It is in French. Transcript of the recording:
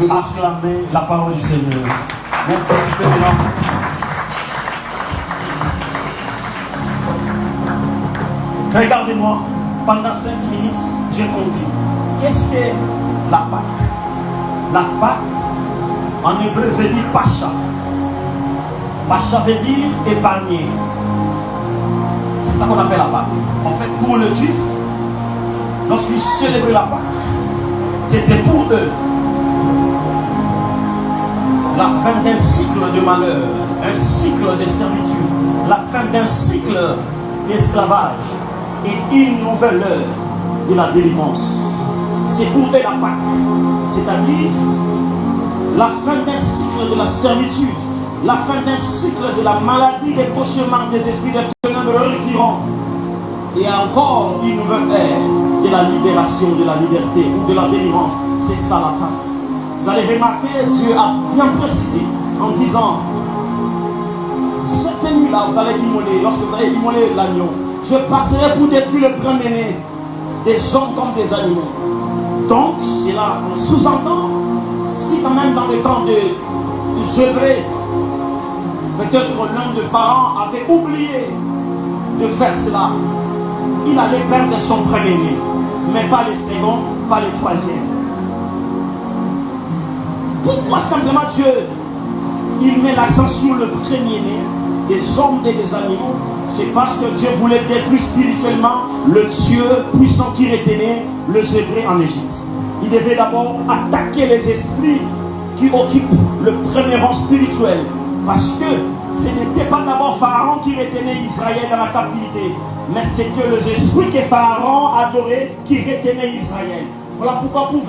Acclamez la parole du Seigneur. Merci, tu peux maintenant. Regardez-moi, pendant 5 minutes, j'ai compris. Qu'est-ce que la Pâque? La Pâque, en hébreu, veut dire Pacha. Pacha veut dire épargner. C'est ça qu'on appelle la Pâque. En fait, pour le juif, lorsqu'ils célébraient la Pâque, c'était pour eux la fin d'un cycle de malheur, un cycle de servitude, la fin d'un cycle d'esclavage et une nouvelle heure de la délivrance. C'est pour eux la Pâque, c'est-à-dire la fin d'un cycle de la servitude, la fin d'un cycle de la maladie, des cauchemars, des esprits des ténèbres récurrents, et encore une nouvelle ère de la libération, de la liberté ou de la délivrance. C'est ça la Pâque. Vous allez remarquer, Dieu a bien précisé en disant, cette nuit-là, vous allez immoler, lorsque vous allez immoler l'agneau, je passerai pour détruire le premier-né, des hommes comme des animaux. Donc, cela sous-entend, si quand même dans le temps de Zébré, peut-être l'un des parents avait oublié de faire cela, il allait perdre son premier-né, mais pas le second, pas le troisième. Pourquoi simplement Dieu, il met l'accent sur le premier-né des hommes et des animaux? C'est parce que Dieu voulait détruire spirituellement le Dieu puissant qui retenait le Zébré en Égypte. Il devait d'abord attaquer les esprits qui occupent le premier rang spirituel. Parce que ce n'était pas d'abord Pharaon qui retenait Israël dans la captivité, mais c'était les esprits que Pharaon adorait qui retenaient Israël. Voilà pourquoi pour